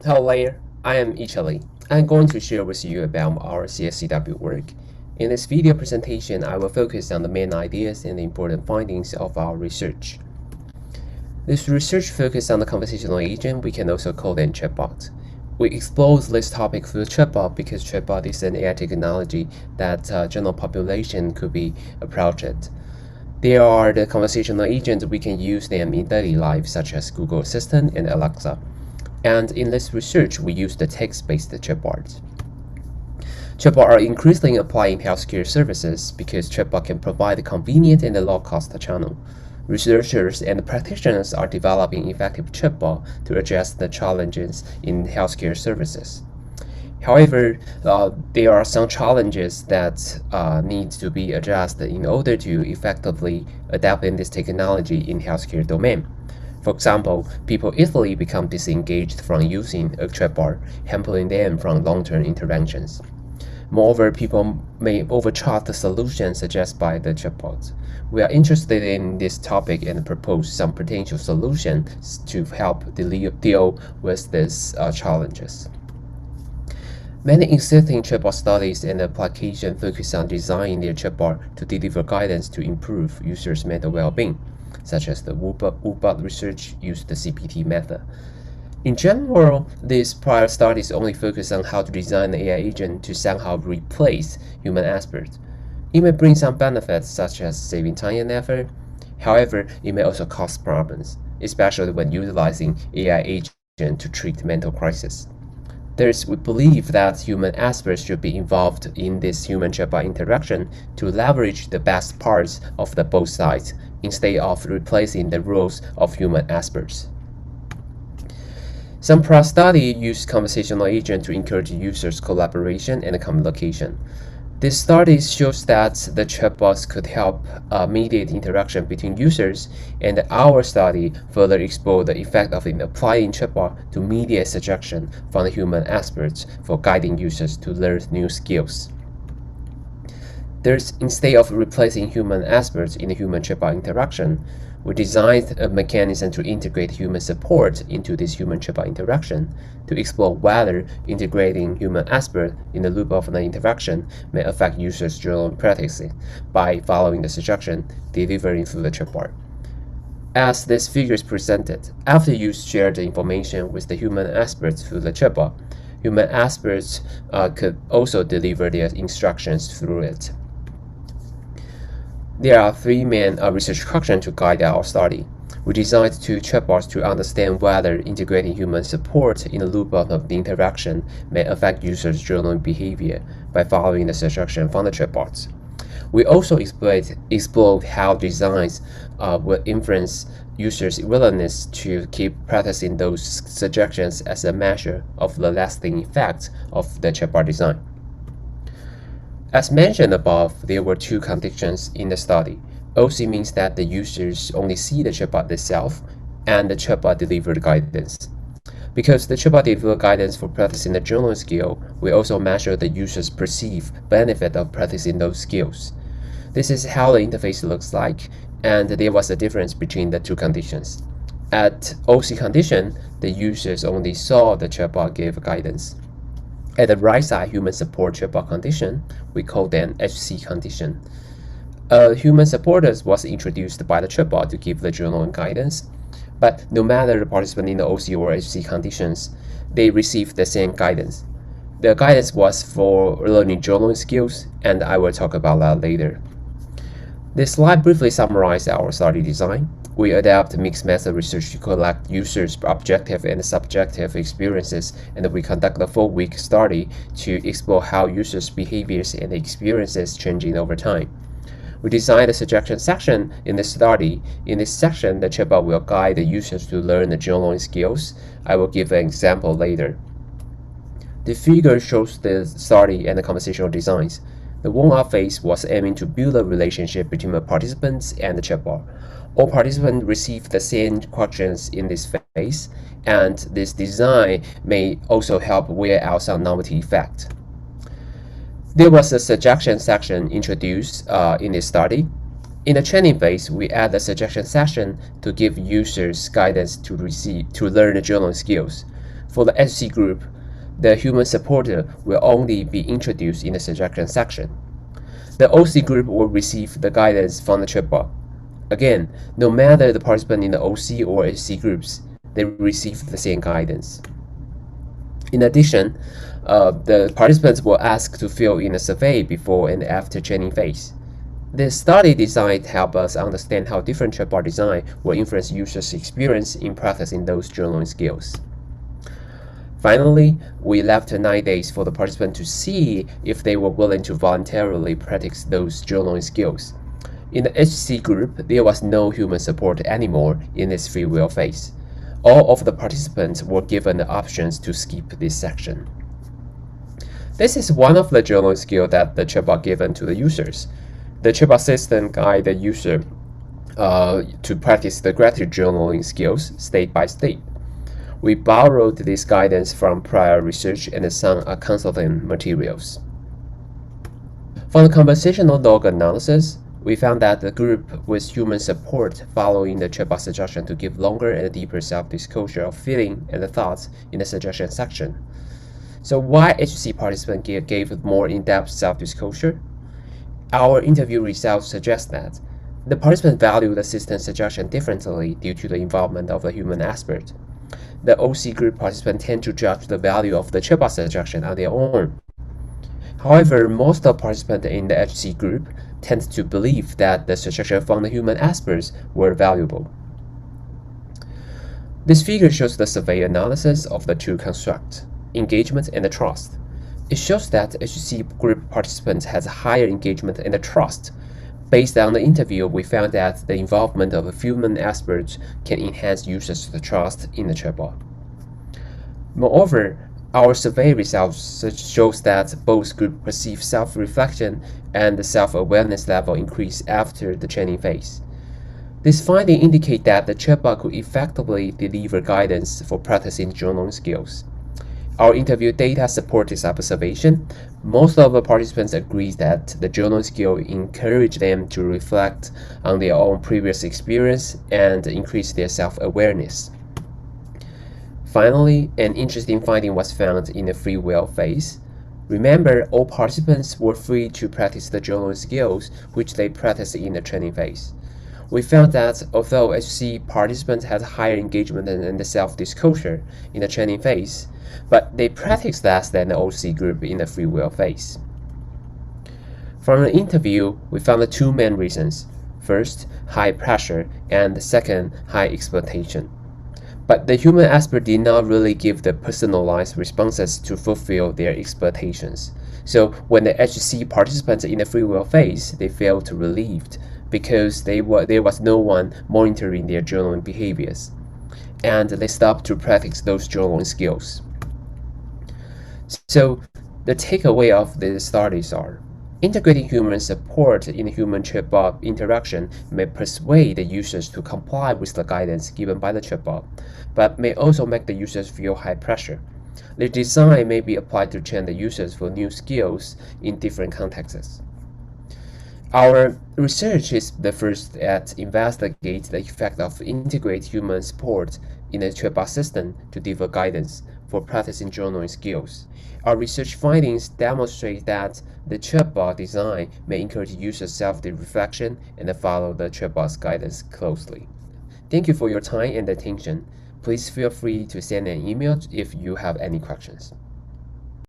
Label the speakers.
Speaker 1: Hello there, I am YI-CHIEH. I'm going to share with you about our CSCW work. In this video presentation, I will focus on the main ideas and the important findings of our research. This research focuses on the conversational agent. We can also call them chatbot. We explore this topic through chatbot because chatbot is an AI technology that general population could be approached. They are the conversational agents we can use them in daily life, such as Google Assistant and Alexa. And in this research, we use the text-based chatbots. Chatbots are increasingly applied in healthcare services because chatbot can provide a convenient and low-cost channel. Researchers and practitioners are developing effective chatbot to address the challenges in healthcare services. However, there are some challenges that need to be addressed in order to effectively adapt this technology in healthcare domain. For example, people easily become disengaged from using a chatbot, hampering them from long-term interventions. Moreover, people may overcharge the solution suggested by the chatbot. We are interested in this topic and propose some potential solutions to help deal with these challenges. Many existing chatbot studies and applications focus on designing their chatbot to deliver guidance to improve users' mental well-being, such as the WooBot research used the CPT method. In general, these prior studies only focus on how to design the AI agent to somehow replace human experts. It may bring some benefits, such as saving time and effort. However, it may also cause problems, especially when utilizing AI agent to treat mental crisis. We believe that human experts should be involved in this human-chatbot interaction to leverage the best parts of both sides instead of replacing the roles of human experts. Some prior studies use conversational agents to encourage users' collaboration and communication. This study shows that the chatbots could help mediate interaction between users, and our study further explored the effect of applying chatbot to mediate suggestion from the human experts for guiding users to learn new skills. Instead of replacing human experts in the human-chatbot interaction, we designed a mechanism to integrate human support into this human-chatbot interaction to explore whether integrating human expert in the loop of the interaction may affect users' journal practices by following the suggestion delivered through the chatbot. As this figure is presented, after you share the information with the human experts through the chatbot, human experts could also deliver their instructions through it. There are three main research questions to guide our study. We designed two chatbots to understand whether integrating human support in the loop of the interaction may affect users' journaling behavior by following the suggestion from the chatbots. We also explored how designs will influence users' willingness to keep practicing those suggestions as a measure of the lasting effect of the chatbot design. As mentioned above, there were two conditions in the study. OC means that the users only see the chatbot itself, and the chatbot delivered guidance. Because the chatbot delivered guidance for practicing the journaling skill, we also measure the user's perceived benefit of practicing those skills. This is how the interface looks like, and there was a difference between the two conditions. At OC condition, the users only saw the chatbot give guidance. At the right side human support chatbot condition, we call them HC condition. A human supporter was introduced by the chatbot to give the journaling guidance, but no matter the participant in the OC or HC conditions, they received the same guidance. The guidance was for learning journaling skills, and I will talk about that later. This slide briefly summarizes our study design. We adapt mixed method research to collect users' objective and subjective experiences, and we conduct a 4-week study to explore how users' behaviors and experiences changing over time. We designed a suggestion section in the study. In this section, the chatbot will guide the users to learn the journaling skills. I will give an example later. The figure shows the study and the conversational designs. The warm-up phase was aiming to build a relationship between the participants and the chatbot. All participants received the same questions in this phase, and this design may also help wear out some novelty effect. There was a suggestion section introduced in this study. In the training phase, we add the suggestion section to give users guidance to learn the journaling skills. For the SIGCHI group, the human supporter will only be introduced in the suggestion section. The OC group will receive the guidance from the chatbot. Again, no matter the participant in the OC or SC groups, they receive the same guidance. In addition, the participants will ask to fill in a survey before and after training phase. The study design helps us understand how different chatbot design will influence users' experience in practicing those journaling skills. Finally, we left 9 days for the participants to see if they were willing to voluntarily practice those journaling skills. In the HC group, there was no human support anymore in this free will phase. All of the participants were given the options to skip this section. This is one of the journaling skills that the chatbot given to the users. The chatbot system guides the user to practice the gratitude journaling skills state by state. We borrowed this guidance from prior research and some consulting materials. From the conversational log analysis, we found that the group with human support following the chatbot suggestion to give longer and deeper self-disclosure of feeling and the thoughts in the suggestion section. So why HC participants gave more in-depth self-disclosure? Our interview results suggest that the participants value the system suggestion differently due to the involvement of the human aspect. The OC group participants tend to judge the value of the chatbot suggestion on their own. However, most of the participants in the HC group tend to believe that the suggestion from the human experts were valuable. This figure shows the survey analysis of the two constructs, engagement and the trust. It shows that HC group participants has higher engagement and trust. Based on the interview, we found that the involvement of human experts can enhance users' trust in the chatbot. Moreover, our survey results shows that both groups perceive self-reflection and the self-awareness level increase after the training phase. This finding indicates that the chatbot could effectively deliver guidance for practicing journaling skills. Our interview data support this observation. Most of the participants agree that the journaling skill encourage them to reflect on their own previous experience and increase their self-awareness. Finally, an interesting finding was found in the free will phase. Remember, all participants were free to practice the journaling skills which they practiced in the training phase. We found that although HC participants had higher engagement and self-disclosure in the training phase, but they practiced less than the OC group in the free will phase. From the interview, we found the two main reasons. First, high pressure, and second, high expectation. But the human expert did not really give the personalized responses to fulfill their expectations. So when the HC participants in the free will phase, they felt relieved because there was no one monitoring their journaling behaviors, and they stopped to practice those journaling skills. So the takeaway of the studies are: integrating human support in human chatbot interaction may persuade the users to comply with the guidance given by the chatbot, but may also make the users feel high pressure. The design may be applied to train the users for new skills in different contexts. Our research is the first at investigate the effect of integrate human support in a chatbot system to deliver guidance for practicing journaling skills. Our research findings demonstrate that the chatbot design may encourage user self-reflection and follow the chatbot's guidance closely. Thank you for your time and attention. Please feel free to send an email if you have any questions.